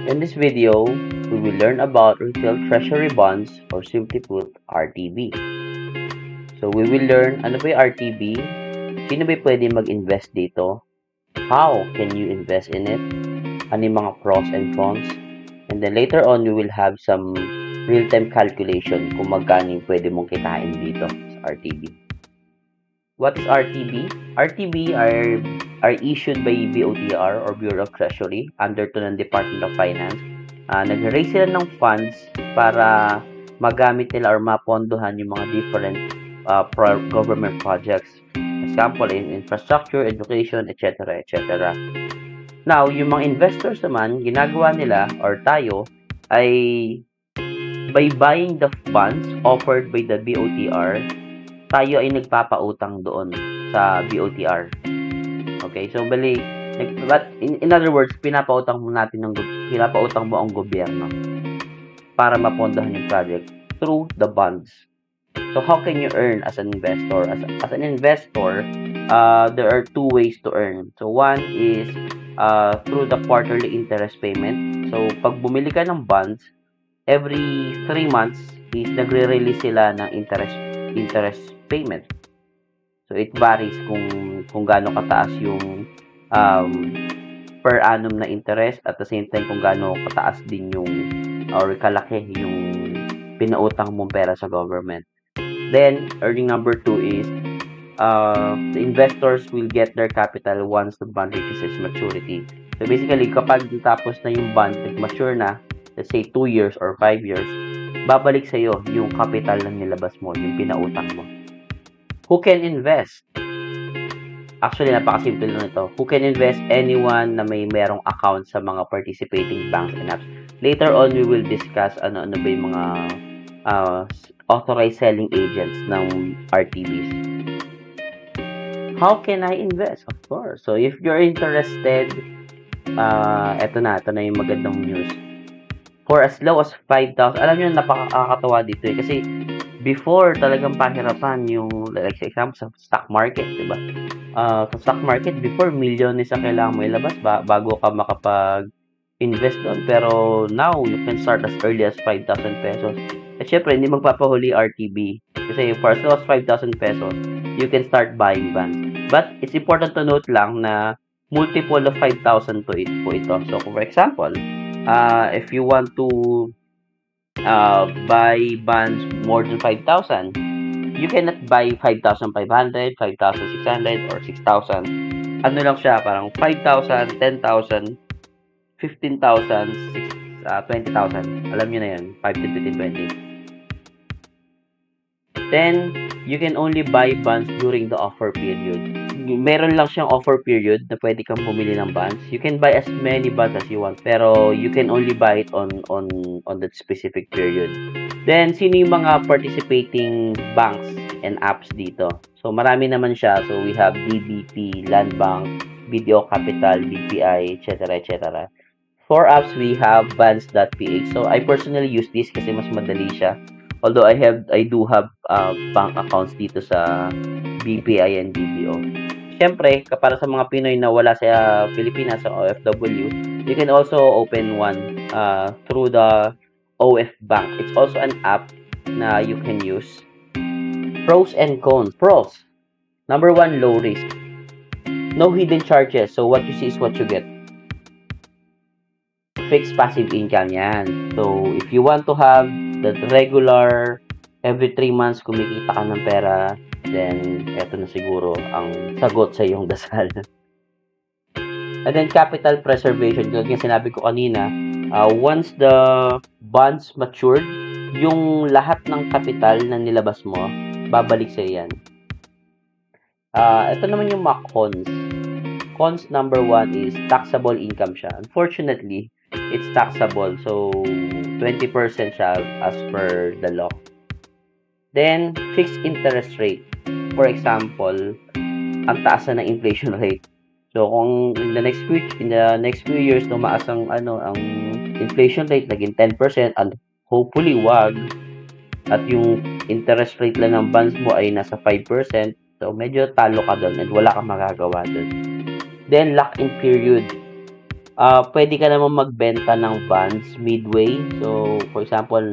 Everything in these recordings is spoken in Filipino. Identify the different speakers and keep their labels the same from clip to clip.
Speaker 1: In this video, we will learn about retail treasury bonds or simply put, RTB. So we will learn ano ba yung RTB, sino ba pwede mag-invest dito, how can you invest in it, ano yung mga pros and cons, and then later on we will have some real-time calculation kung magkano yung pwede mong kitain dito sa RTB. What is RTB? RTB are issued by BOTR or Bureau of Treasury under to ng Department of Finance. Nag-raise sila ng funds para magamit nila or mapondohan yung mga different government projects. Example, in infrastructure, education, etc. etc. Now, yung mga investors naman, ginagawa nila or tayo ay by buying the funds offered by the BOTR, tayo ay nagpapautang doon sa BOTR. Okay, so bali, in other words, pinapautang mo ang gobyerno para mapondohan yung project through the bonds. So how can you earn as an investor? As an investor, there are two ways to earn. So one is through the quarterly interest payment. So pag bumili ka ng bonds, every 3 months is nagre-release sila ng interest payment. So it varies kung gaano kataas yung per annum na interest, at the same time kung gaano kataas din yung or kalaki yung pinautang mong pera sa government. Then earning number 2 is the investors will get their capital once the bond reaches its maturity. So basically, kapag tapos na yung bond, nag-mature na, let's say 2 years or 5 years, babalik sa'yo yung capital na nilabas mo, yung pinautang mo. Who can invest? Actually, napakasimple lang ito. Who can invest? Anyone na merong account sa mga participating banks and apps. Later on, we will discuss ano ba yung mga authorized selling agents ng RTBs. How can I invest? Of course. So, if you're interested, ito na yung magandang news. For as low as 5,000, alam nyo, napakakatawa dito eh. Kasi, before, talagang pahirapan yung, like sa example, sa stock market, diba? Sa stock market, before, milyones ang kailangan mo ilabas bago ka makapag-invest doon. Pero, now, you can start as early as 5,000 pesos. At syempre, hindi magpapahuli RTB. Kasi, for as low as 5,000 pesos, you can start buying bonds. But, it's important to note lang na multiple of 5,000 po ito. So, for example, if you want to buy bonds more than 5,000, you cannot buy 5,500, 5,600, or 6,000. Ano lang siya, parang 5,000, 10,000, 15,000, 20,000. Alam nyo na yun, 5, 10, 15, 20. Then, you can only buy bonds during the offer period. Meron lang siyang offer period na pwede kang bumili ng bonds. You can buy as many bonds as you want, pero you can only buy it on that specific period. Then, sino yung mga participating banks and apps dito? So, marami naman siya. So, we have DBP, Land Bank, BDO Capital, BPI, etc. etc. For apps, we have bonds.ph. So, I personally use this kasi mas madali siya. Although I do have bank accounts dito sa BPI and BDO. Siyempre, para sa mga Pinoy na wala sa Pilipinas, sa OFW, you can also open one through the OF Bank. It's also an app na you can use. Pros and cons. Pros. Number 1, low risk. No hidden charges. So, what you see is what you get. Fixed passive income yan. So, if you want to have the regular, every 3 months kumikita ka ng pera, then eto na siguro ang sagot sa iyong dasal. And then capital preservation, kaya sinabi ko kanina, once the bonds matured, yung lahat ng capital na nilabas mo, babalik sa yan. Ito naman yung mga cons. Cons number 1 is taxable income siya. Unfortunately, it's taxable. So, 20% siya as per the law. Then, fixed interest rate. For example, ang taas na ng inflation rate. So, kung in the next few years, tumaas ang inflation rate, naging 10%, and hopefully, wag. At yung interest rate lang ng bonds mo ay nasa 5%. So, medyo talo ka doon and wala kang magagawa doon. Then, lock-in period. Pwede ka naman magbenta ng bonds midway. So, for example,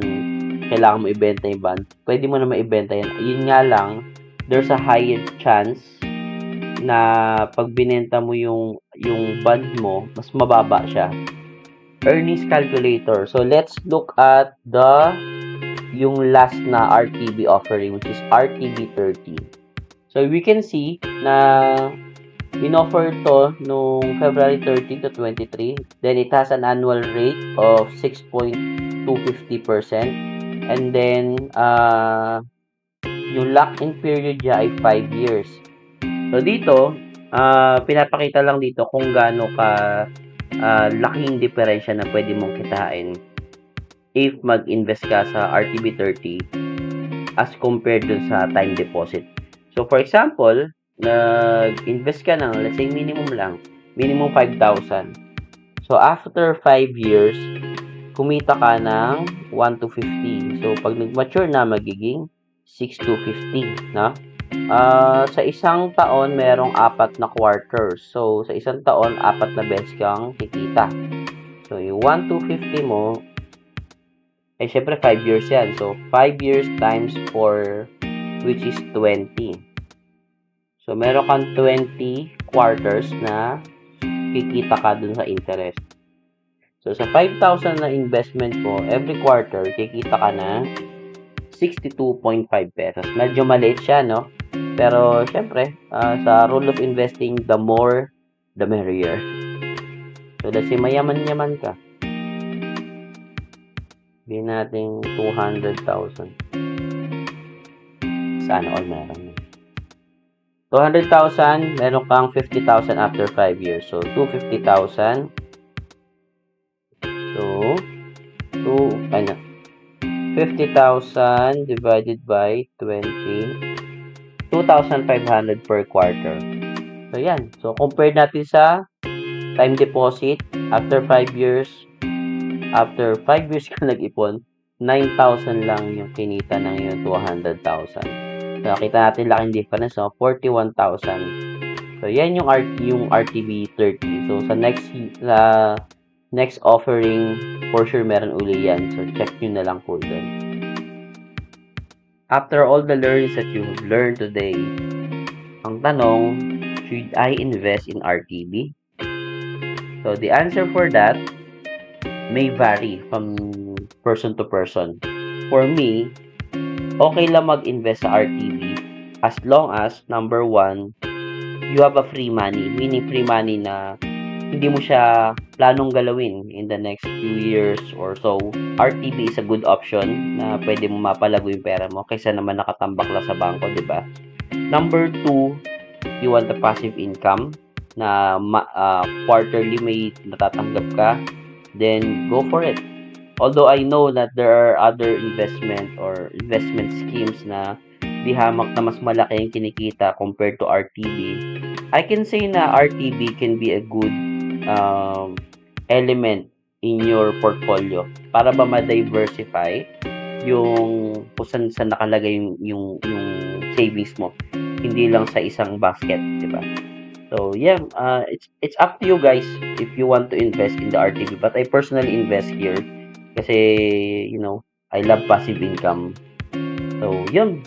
Speaker 1: kailangan mo ibenta yung bond, pwede mo naman ibenta yan. Yun nga lang, there's a higher chance na pag binenta mo yung bond mo, mas mababa siya. Earnings calculator. So, let's look at yung last na RTB offering, which is RTB 30. So, we can see na in-offer to nung February 30 to 23. Then, it has an annual rate of 6.250%. And then, yung lock-in period niya ay 5 years. So, dito, pinapakita lang dito kung gaano ka laking diferensya na pwede mong kitain if mag-invest ka sa RTB 30 as compared dun sa time deposit. So, for example, nag-invest ka ng, let's say, minimum 5,000. So, after 5 years, kumita ka ng 1 to 50. So, pag nag-mature na, magiging 6 to 50, no? Sa isang taon, merong 4 na quarters. So, sa isang taon, 4 na beses kang kikita. So, yung 1 to 50 mo, syempre 5 years yan. So, 5 years times 4, which is 20. So, meron kang 20 quarters na kikita ka dun sa interest. So, sa 5,000 na investment mo, every quarter, kikita ka na 62.5 pesos. Medyo maliit siya, no? Pero, syempre, sa rule of investing, the more, the merrier. So, let's say, mayaman-yaman ka. Sabihin natin 200,000. Sana all meron. 200,000, meron kang 50,000 after 5 years. So, 250,000. So, 50,000 divided by 20, 2,500 per quarter. So, yan. So, compare natin sa time deposit. After 5 years ka nag-ipon, 9,000 lang yung kinita ng yung 200,000. So, kita natin laking difference, no? 41,000. So, yan yung RTB 30. So, sa next offering, for sure meron uli yan. So, check nyo na lang po dun. After all the learnings that you have learned today, ang tanong, should I invest in RTB? So, the answer for that may vary from person to person. For me, okay lang mag-invest sa RTB as long as, number 1, you have a free money. Meaning free money na hindi mo siya planong galawin in the next few years or so. RTB is a good option na pwede mo mapalago yung pera mo kaysa naman nakatambak lang sa bangko, di ba? Number 2, you want a passive income na quarterly may natatanggap ka, then go for it. Although I know that there are other investment schemes na di hamak na mas malaki yung kinikita compared to RTB. I can say na RTB can be a good element in your portfolio para ba ma-diversify yung kung saan nakalagay yung savings mo, hindi lang sa isang basket, di ba? So yeah, it's up to you guys if you want to invest in the RTB, but I personally invest here kasi I love passive income. So yun,